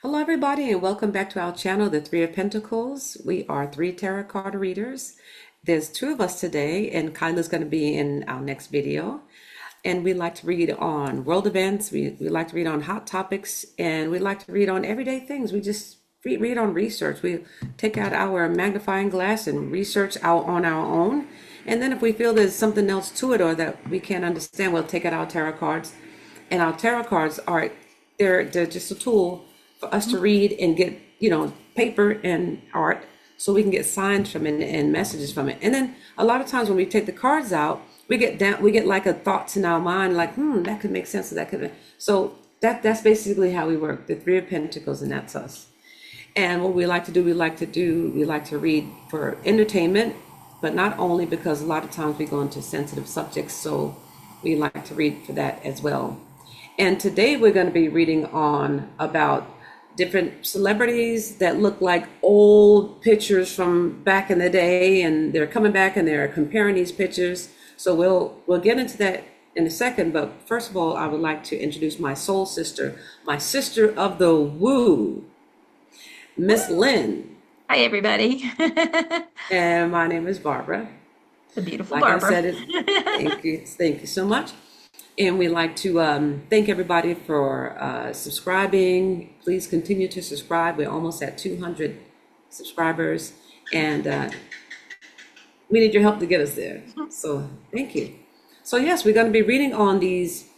Hello, everybody, and welcome back to our channel, The Three of Pentacles. We are three tarot card readers. There's two of us today, and Kaila's going to be in our next video. And we like to read on world events, we like to read on hot topics, and we like to read on everyday things. We just read on research. We take out our magnifying glass and research out on our own. And then if we feel there's something else to it or that we can't understand, we'll take out our tarot cards. And our tarot cards are, they're just a tool for us to read and get, paper and art so we can get signs from it and messages from it. And then a lot of times when we take the cards out, we get like a thoughts in our mind, like, that could make sense, or that could. So that's basically how we work, the Three of Pentacles, and that's us. And what we like to do, we like to read for entertainment, but not only, because a lot of times we go into sensitive subjects, so we like to read for that as well. And today we're going to be reading on about different celebrities that look like old pictures from back in the day, and they're coming back and they're comparing these pictures. So we'll get into that in a second, but first of all, I would like to introduce my soul sister, my sister of the woo, Miss Lynn. Hi, everybody. And my name is Barbara. The beautiful Like Barbara. I said, thank you so much. And we like to thank everybody for subscribing. Please continue to subscribe. We're almost at 200 subscribers, and we need your help to get us there. So thank you. So yes, we're going to be reading on these,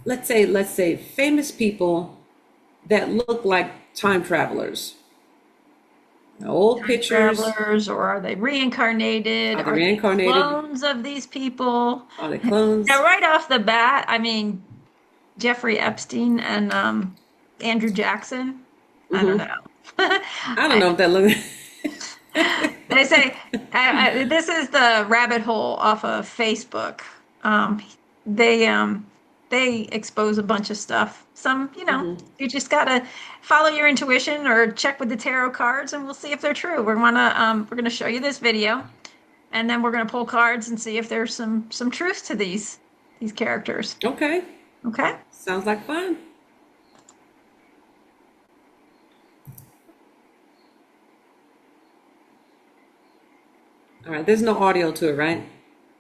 let's say famous people that look like time travelers. Old pictures. Travelers, or are they reincarnated? Are they reincarnated? Clones of these people? Are they clones? Now, right off the bat, I mean, Jeffrey Epstein and Andrew Jackson. I don't know. I don't know if that looks. They say this is the rabbit hole off of Facebook. They expose a bunch of stuff. Some, you just gotta follow your intuition or check with the tarot cards, and we'll see if they're true. We're gonna show you this video, and then we're gonna pull cards and see if there's some truth to these characters. Okay. Okay. Sounds like fun. All right, there's no audio to it, right?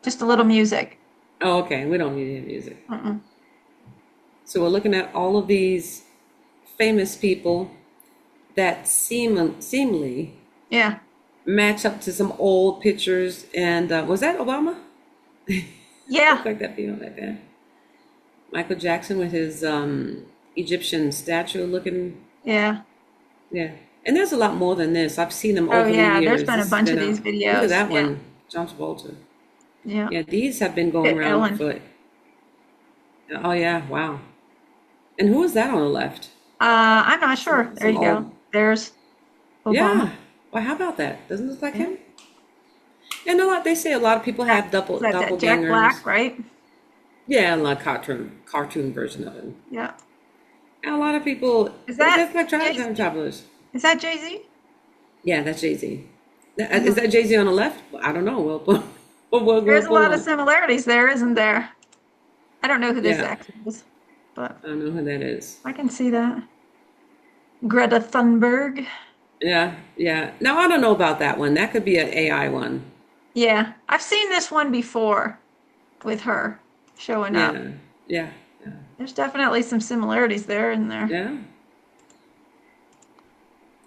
Just a little music. Oh, okay. We don't need any music. So we're looking at all of these famous people that seemingly Yeah. match up to some old pictures. And was that Obama? Yeah. Looked like that people like that. Michael Jackson with his Egyptian statue looking. Yeah. Yeah. And there's a lot more than this. I've seen them over the Yeah. years. There's been a bunch of these videos. Look at that one, John Travolta. Yeah. Yeah, these have been going around Ellen. for. Oh yeah, wow. And who is that on the left? I'm not sure. There you go. There's Obama. Yeah. Well, how about that? Doesn't it look like him? And they say a lot of people have That doppelgangers. Jack Black, right? Yeah, like cartoon version of him. Yeah. And a lot of people. Is that like Jay-Z? time travelers? Is that Jay-Z? Yeah, that's Jay-Z. Is that Jay-Z on the left? Well, I don't know. We'll There's a lot of similarities there, isn't there? I don't know who this Yeah. actor is, but I don't know who that is. I can see that. Greta Thunberg. Yeah, yeah. Now I don't know about that one. That could be an AI one. Yeah, I've seen this one before with her showing up. Yeah, yeah, There's definitely some similarities there, isn't there? yeah.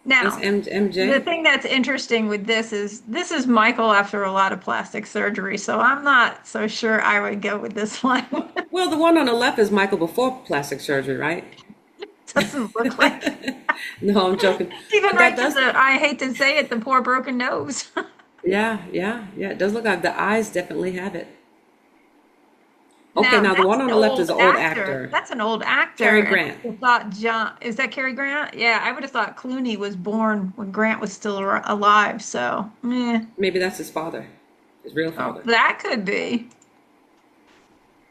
Now, That's MJ. the thing that's interesting with this is Michael after a lot of plastic surgery, so I'm not so sure I would go with this one. Well, the one on the left is Michael before plastic surgery, right? Doesn't look like it. No, I'm joking. Even But right that to the, I hate to say it, the poor broken nose. Yeah. It does look like the eyes definitely have it. Okay, now the that's one on an the left is an old actor. That's an old actor. Cary Grant. I thought is that Cary Grant? Yeah, I would have thought Clooney was born when Grant was still alive. So, Maybe that's his father, his real father. that could be.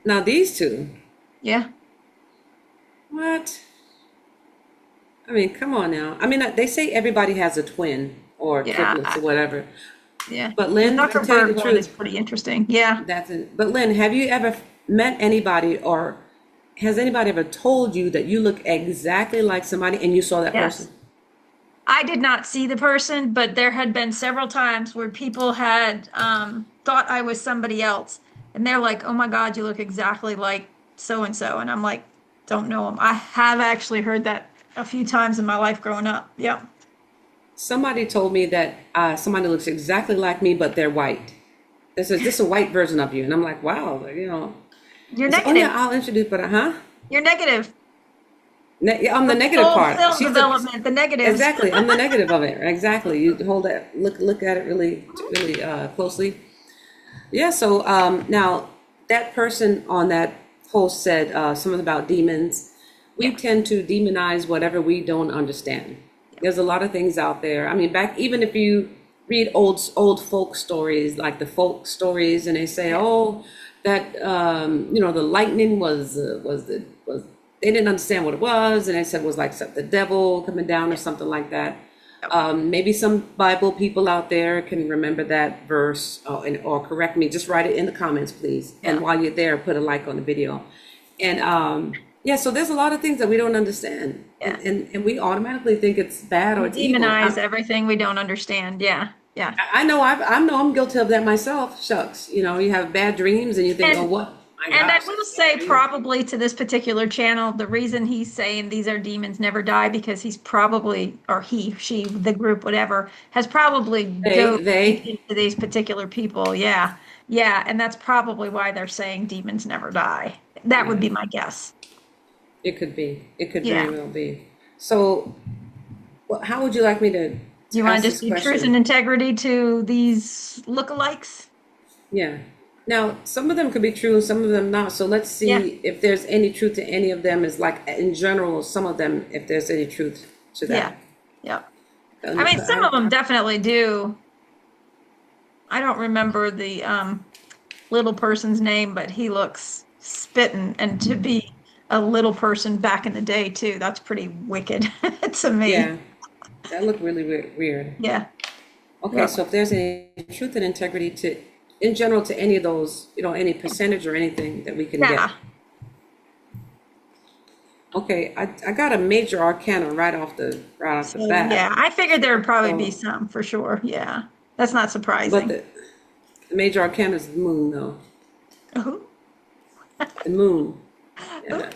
Now these two, Yeah. what? I mean, come on now. I mean, they say everybody has a twin or Yeah, triplets or whatever. Yeah. But Lynn, the to tell you the Zuckerberg one is truth, pretty interesting. Yeah. that's it. But Lynn, have you ever met anybody or has anybody ever told you that you look exactly like somebody and you saw that person? Yes. I did not see the person, but there had been several times where people had thought I was somebody else. And they're like, oh my God, you look exactly like so and so. And I'm like, don't know them. I have actually heard that a few times in my life growing up. Yep. Somebody told me that somebody looks exactly like me, but they're white. This is a white version of you, and I'm like, wow, you know. You're They said, oh yeah, negative. I'll introduce, but You're negative. Yeah, I'm the negative Full part. film development, the negatives. Exactly. I'm the negative of it. Exactly. You hold that, look at it really closely. Yeah. So now that person on that post said something about demons. We Yeah. tend to demonize whatever we don't understand. There's a lot of things out there. I mean, back even if you read old folk stories, like the folk stories, and they say, Yeah. oh, that the lightning was they didn't understand what it was, and they said it was like the devil coming down or something like that. Yep. Maybe some Bible people out there can remember that verse or correct me. Just write it in the comments, please. And Yeah. while you're there, put a like on the video. And yeah, so there's a lot of things that we don't understand, Yeah. and we automatically think it's bad or We it's evil. demonize everything we don't understand. Yeah. Yeah. I know I'm guilty of that myself. Shucks, you have bad dreams and you think, oh, And what? My And I gosh. will say, probably to this particular channel, the reason he's saying these are demons never die because he's probably, or he, she, the group, whatever, has probably They dove they into these particular people. Yeah. Yeah. And that's probably why they're saying demons never die. That would yeah, be my guess. it could be. It could very Yeah. well be. So, how would you like me You to want ask to just this do truth and question? integrity to these lookalikes? Yeah. Now, some of them could be true, some of them not. So let's Yeah. see if there's any truth to any of them. Is like in general, some of them, if there's any truth to Yeah. that. Yeah. Let I me mean, put, some of them definitely do. I don't remember the little person's name, but he looks spitting. And to be a little person back in the day, too, that's pretty wicked to me. yeah, that looked really weird. Yeah. Okay, Yep. so if there's any truth and integrity to, in general, to any of those, any percentage or anything that we can get. Yeah. Okay, I got a major arcana right off the So, yeah, bat. I figured there would probably be So, some for sure. Yeah. That's not but surprising. the major arcana is the moon, though. Oh, The moon. oh, Yeah.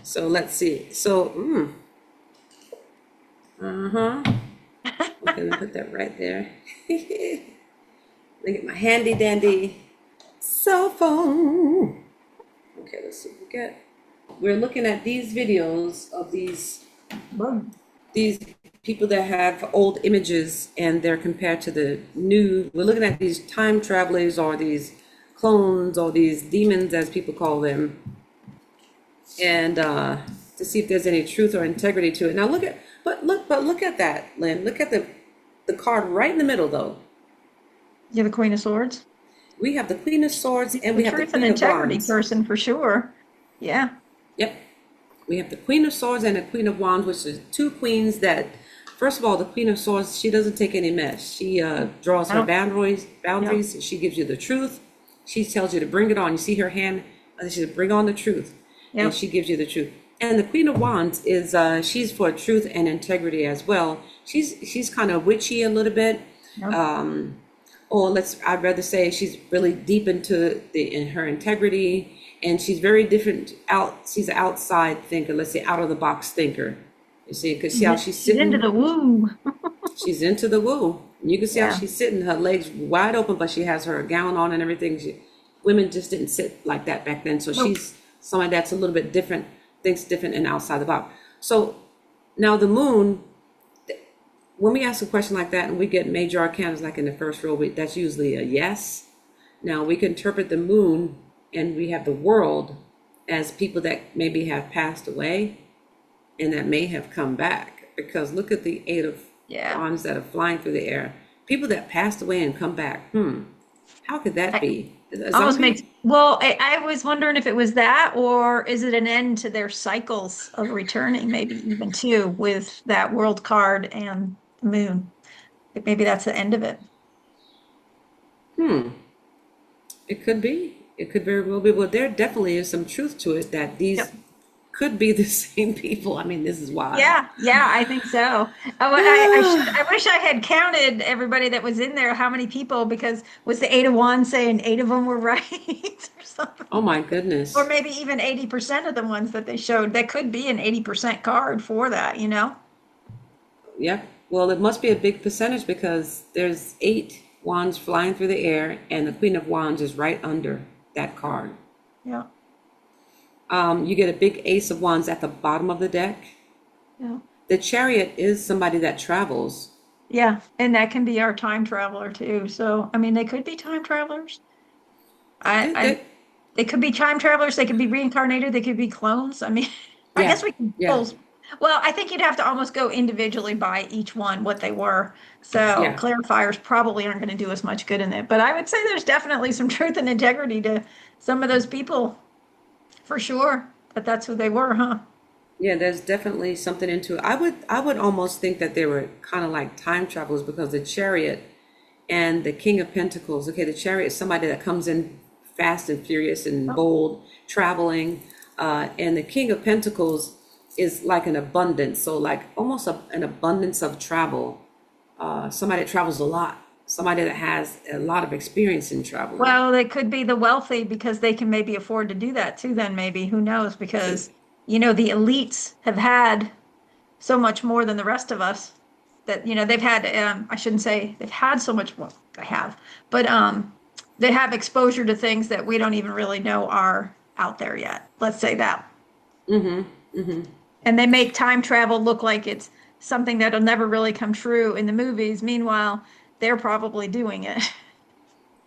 So let's see. So, uh-huh. Okay, let me put that right there. Let me get my handy dandy cell phone. Okay, let's see what we get. We're looking at these videos of these people that have old images and they're compared to the new. We're looking at these time travelers or these clones or these demons as people call them, and to see if there's any truth or integrity to it. Now look at that, Lynn. Look at the card right in the middle though. you're the Queen of Swords. We have the Queen of Swords and The we have the truth and Queen of integrity Wands. person for sure. Yeah. Yep. We have the Queen of Swords and the Queen of Wands, which is two queens that, first of all, the Queen of Swords, she doesn't take any mess. She draws I her don't, boundaries. yeah. She gives you the truth. She tells you to bring it on. You see her hand, she says, bring on the truth. And Yep. she gives you the truth. And the Queen of Wands is, she's for truth and integrity as well. She's kind of witchy a little bit. Yep. Or I'd rather say she's really deep in her integrity, and she's very different she's an outside thinker, let's say out of the box thinker. You see, because see how she's She's into sitting, the woo. she's into the woo. You can see how Yeah. she's sitting, her legs wide open, but she has her gown on and everything. Women just didn't sit like that back then. So Nope. she's somebody that's a little bit different, thinks different and outside the box. So now the moon, when we ask a question like that and we get major arcanas like in the first row, that's usually a yes. Now we can interpret the moon and we have the world as people that maybe have passed away and that may have come back. Because look at the eight of Yeah. wands that are flying through the air. People that passed away and come back. How could that be? Is that Almost me? makes, well, I was wondering if it was that, or is it an end to their cycles of returning, maybe even too, with that world card and the moon. Maybe that's the end of it. It could be. It could very well be. Well, there definitely is some truth to it that these Yep. could be the same people. I mean, this is wild. Yeah, yeah, I think so. I wish I had counted everybody that was in there, how many people, because was the 8 of Wands saying 8 of them were right or something? Oh my Or goodness. maybe even 80% of the ones that they showed. That could be an 80% card for that, you know? Yep. Well, it must be a big percentage because there's 8 wands flying through the air, and the Queen of Wands is right under that card. Yeah, You get a big Ace of Wands at the bottom of the deck. yeah. The Chariot is somebody that travels. Yeah, and that can be our time traveler too. So, I mean, they could be time travelers. I, They, I they, They could be time travelers, they could be reincarnated, they could be clones. I mean, I yeah, guess we can yeah, pull. Well, I think you'd have to almost go individually by each one what they were. So yeah. clarifiers probably aren't going to do us much good in it. But I would say there's definitely some truth and integrity to some of those people for sure. But that's who they were, huh? Yeah, there's definitely something into it. I would almost think that they were kind of like time travelers because the Chariot and the King of Pentacles. Okay, the Chariot is somebody that comes in fast and furious and Oh, bold, traveling, and the King of Pentacles is like an abundance. So like almost an abundance of travel. Somebody that travels a lot. Somebody that has a lot of experience in traveling. well, they could be the wealthy because they can maybe afford to do that too, then maybe. Who knows? Because, the elites have had so much more than the rest of us that they've had I shouldn't say they've had so much, well they have, but they have exposure to things that we don't even really know are out there yet, let's say that. And they make time travel look like it's something that'll never really come true in the movies. Meanwhile, they're probably doing it.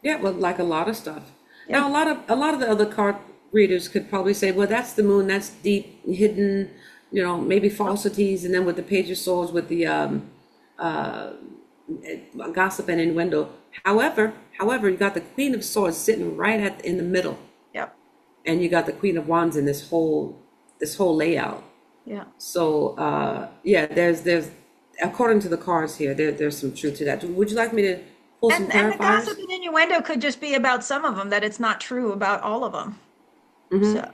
Yeah, well, like a lot of stuff. Now, Yep. a lot of the other card readers could probably say, well, that's the moon, that's deep, hidden, maybe falsities, and then with the Page of Swords, with the gossip and innuendo. However, you got the Queen of Swords sitting right in the middle, Yep. and you got the Queen of Wands in this whole layout. Yeah. So yeah, there's according to the cards here, there's some truth to that. Would you like me to pull some And the clarifiers? gossip and innuendo could just be about some of them, that it's not true about all of them. So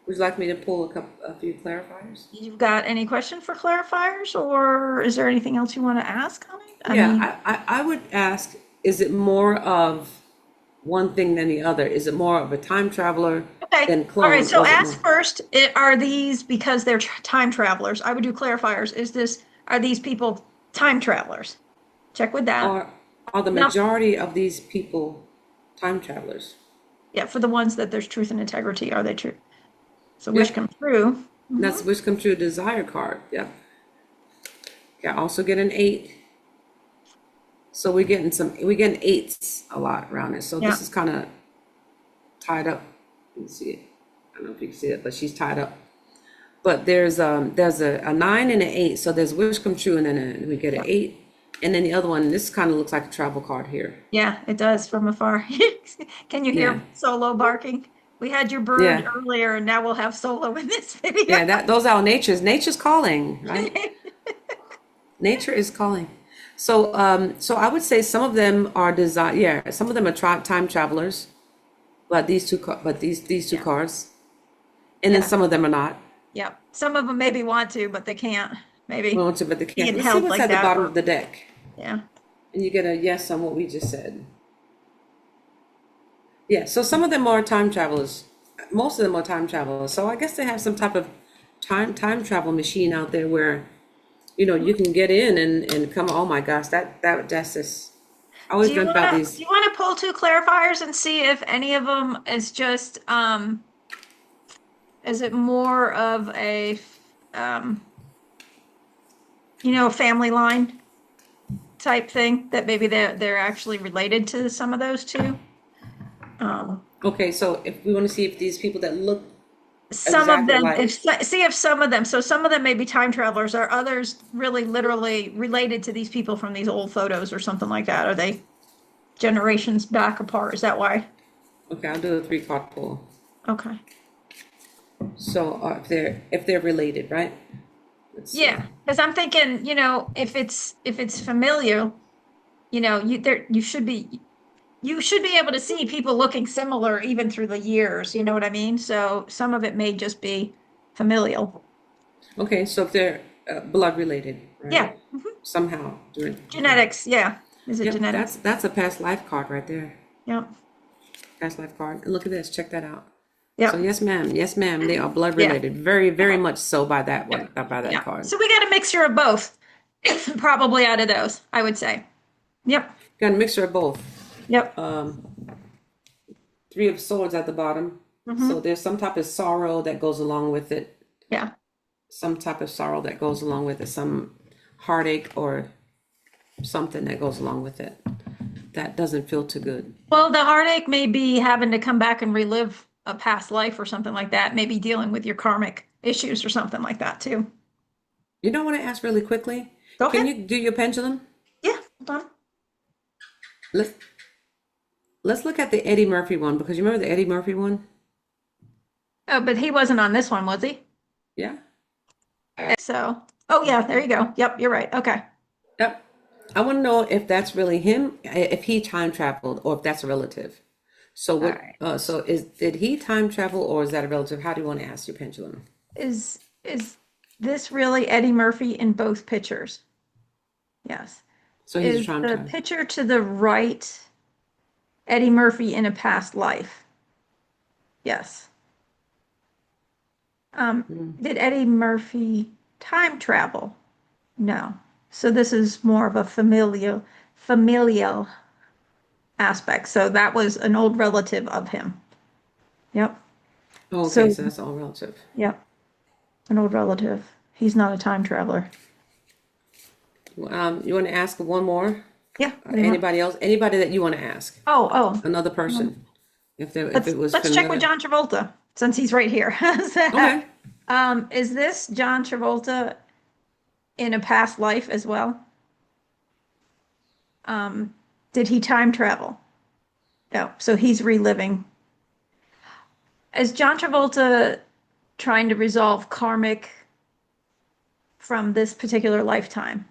Would you like me to pull a few clarifiers? you've got any question for clarifiers, or is there anything else you want to ask on it? I mean, Yeah, I would ask, is it more of one thing than the other? Is it more of a time traveler okay. than All right. clone, So or is it ask more? first, are these because they're time travelers? I would do clarifiers. Are these people time travelers? Check with that. Are the Now, majority of these people time travelers? yeah, for the ones that there's truth and integrity, are they true? So wish Yep, come true. that's which come true desire card. Yep. Yeah, also get an 8. So we're getting eights a lot around it. So Yeah. this is kind of tied up. You can see it. I don't know if you can see it, but she's tied up. But there's a 9 and an 8. So there's wish come true, and then we get an Yeah. 8. And then the other one, this kind of looks like a travel card here. Yeah, it does from afar. Can you Yeah. hear Solo barking? We had your bird Yeah. earlier, and now we'll have Solo in this video. Yeah, those are nature's calling, right? Nature is calling. So I would say some of them are design. Yeah, some of them are time travelers, but these two Yeah. cards, and then Yeah. some of them are not. Yep. Some of them maybe want to, but they can't. Maybe Want to, but they can't. being Let's see held what's like at the that. bottom Or, of the deck, yeah. and you get a yes on what we just said. Yeah. So some of them are time travelers. Most of them are time travelers. So I guess they have some type of time travel machine out there where you can get in and come. Oh my gosh, that's just. I always Do you dreamt about want to these. pull two clarifiers and see if any of them is just is it more of a um family line type thing, that maybe they're actually related to some of those two? Okay, so if we want to see if these people that look Some of exactly them, like, see if some of them, so some of them may be time travelers, are others really literally related to these people from these old photos or something like that? Are they generations back apart? Is that why? okay, I'll do a 3 card pull. Okay. So if they're related, right? Let's see. Yeah, because I'm thinking, if it's familiar, you should be. you should be able to see people looking similar even through the years. You know what I mean? So some of it may just be familial. Okay, so if they're blood related, Yeah. right? Somehow. Okay. Genetics. Yeah. Is it Yep, genetics? that's a past life card right there. Yep. Past life card. And look at this. Check that out. So Yep. yes, ma'am. Yes, ma'am. They are blood Yeah. related. Very, very much so by that one, by that Yeah. card. So we got a mixture of both, probably out of those, I would say. Yep. Got a mixture of both. Yep. Three of swords at the bottom. So there's some type of sorrow that goes along with it. Yeah. Some type of sorrow that goes along with it. Some heartache or something that goes along with it. That doesn't feel too good. Well, the heartache may be having to come back and relive a past life or something like that. Maybe dealing with your karmic issues or something like that too. You don't want to ask really quickly? Go Can ahead. you do your pendulum? Yeah. Hold on. Let's let's look at the Eddie Murphy one because you remember the Eddie Murphy one? Oh, but he wasn't on this one, was he? Yeah. So, oh yeah, there you go. Yep, you're right. Okay. Yep. I want to know if that's really him, if he time traveled, or if that's a relative. So All what? right. Did he time travel, or is that a relative? How do you want to ask your pendulum? Is this really Eddie Murphy in both pictures? Yes. So he's a Is time the traveler. picture to the right Eddie Murphy in a past life? Yes. Did Eddie Murphy time travel? No. So this is more of a familial aspect. So that was an old relative of him. Yep. Oh, okay, So, so that's all relative. yep, an old relative. He's not a time traveler. You want to ask one more? Yeah. What do you want? Anybody else? Anybody that you want to ask? Oh. Another person? If Let's it was let's check with familiar. John Travolta since he's right here. Okay. Is this John Travolta in a past life as well? Did he time travel? No. So he's reliving. Is John Travolta trying to resolve karmic from this particular lifetime?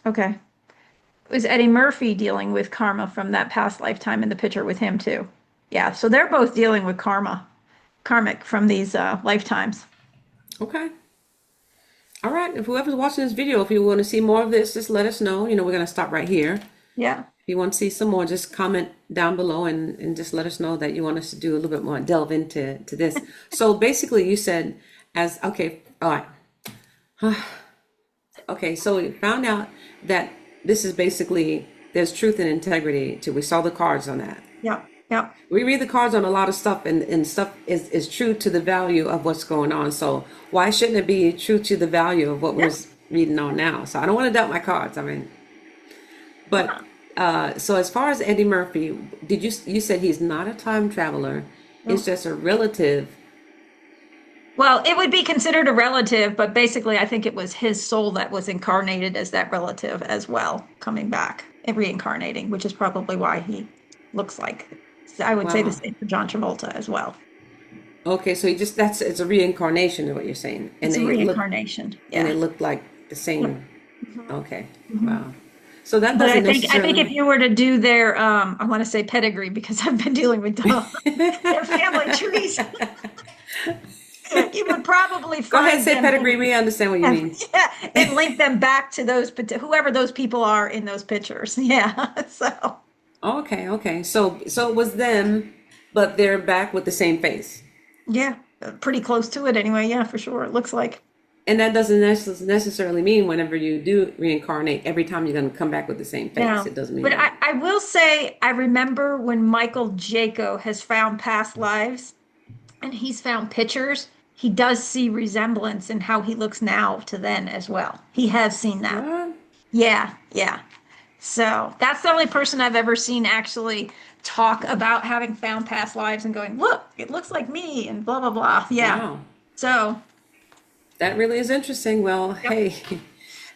Okay. Was Eddie Murphy dealing with karma from that past lifetime in the picture with him too? Yeah. So they're both dealing with karmic from these lifetimes. Okay. All right. If whoever's watching this video, if you want to see more of this, just let us know. You know, we're going to stop right here. Yeah. If you want to see some more, just comment down below and just let us know that you want us to do a little bit more, delve into this. So basically you said okay, all right. Okay, so we found out that this is basically, there's truth and integrity to, we saw the cards on that. Yeah. Yeah. We read the cards on a lot of stuff and stuff is true to the value of what's going on. So why shouldn't it be true to the value of what we're reading on now? So I don't want to doubt my cards. I mean, but so as far as Eddie Murphy, you said he's not a time traveler. It's just a relative. Well, it would be considered a relative, but basically, I think it was his soul that was incarnated as that relative as well, coming back and reincarnating, which is probably why he looks like. I would say the Wow. same for John Travolta as well. Okay, so it's a reincarnation of what you're saying. It's a reincarnation. And Yeah. it looked like the same. Okay. Wow. So that But doesn't I think necessarily. if you were to do their I want to say pedigree because I've been dealing with their family trees, you would probably Go ahead find and say them pedigree. We understand what you mean. yeah, and link them back to those whoever those people are in those pictures. Yeah. So Okay, okay. So it was them, but they're back with the same face. yeah, pretty close to it anyway. Yeah, for sure. It looks like. And that doesn't necessarily mean whenever you do reincarnate, every time you're going to come back with the same face. Yeah. It doesn't mean But that. I will say I remember when Michael Jaco has found past lives and he's found pictures, he does see resemblance in how he looks now to then as well. He has seen that. What? Yeah, yeah. So that's the only person I've ever seen actually talk about having found past lives and going, look, it looks like me and blah, blah, blah. Yeah. Wow. So That really is interesting. Well, hey,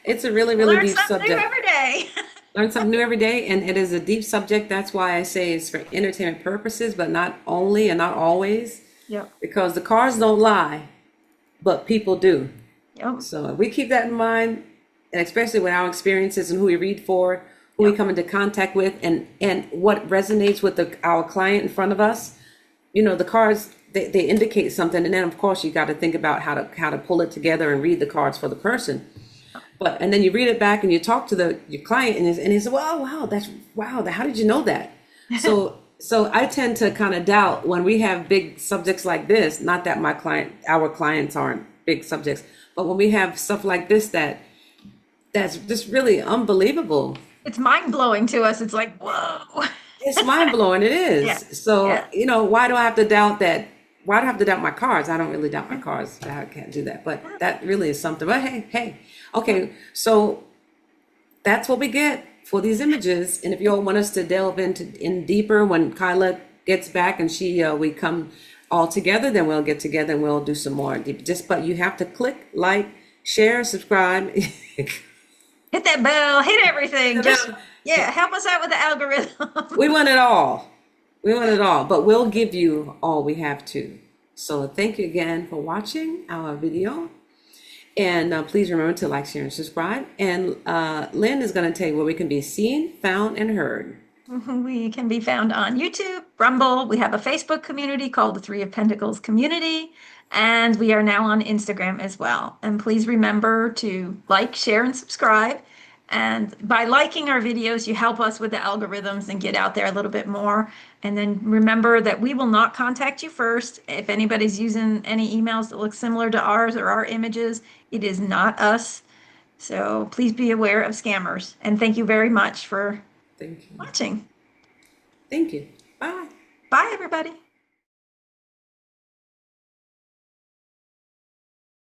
it's a really, really learn deep something new subject. every day. Learn something new every day, and it is a deep subject. That's why I say it's for entertainment purposes, but not only and not always, Yep. because the cards don't lie, but people do. Yep. So if we keep that in mind, and especially with our experiences and who we read for, who we Yep. come into contact with, and what resonates with our client in front of us. You know, the cards, they indicate something, and then of course you got to think about how to pull it together and read the cards for the person. But and then you read it back and you talk to your client, and he says, "Well, wow, that's wow. How did you know that?" So I tend to kind of doubt when we have big subjects like this. Not that our clients aren't big subjects, but when we have stuff like this that's just really unbelievable. It's mind blowing to us. It's like, whoa. It's mind blowing. It Yeah. is. So, Yeah. you know, why do I have to doubt that? Why do I have to doubt my cards? I don't really doubt my cards. I can't do that. But that really is something. But hey. Okay. So that's what we get for these images. And if you all want us to delve in deeper when Kyla gets back and we come all together, then we'll get together and we'll do some more deep. But you have to click, like, share, subscribe. Hit that bell, hit everything. Just, yeah, help us out with the algorithm. We want it all. We want it all, but we'll give you all we have to. So thank you again for watching our video. And please remember to like, share, and subscribe. And Lynn is going to tell you where we can be seen, found, and heard. We can be found on YouTube, Rumble. We have a Facebook community called the Three of Pentacles Community. And we are now on Instagram as well. And please remember to like, share, and subscribe. And by liking our videos, you help us with the algorithms and get out there a little bit more. And then remember that we will not contact you first. If anybody's using any emails that look similar to ours or our images, it is not us. So please be aware of scammers. And thank you very much for Thank you. watching. Thank you. Bye. Bye, everybody.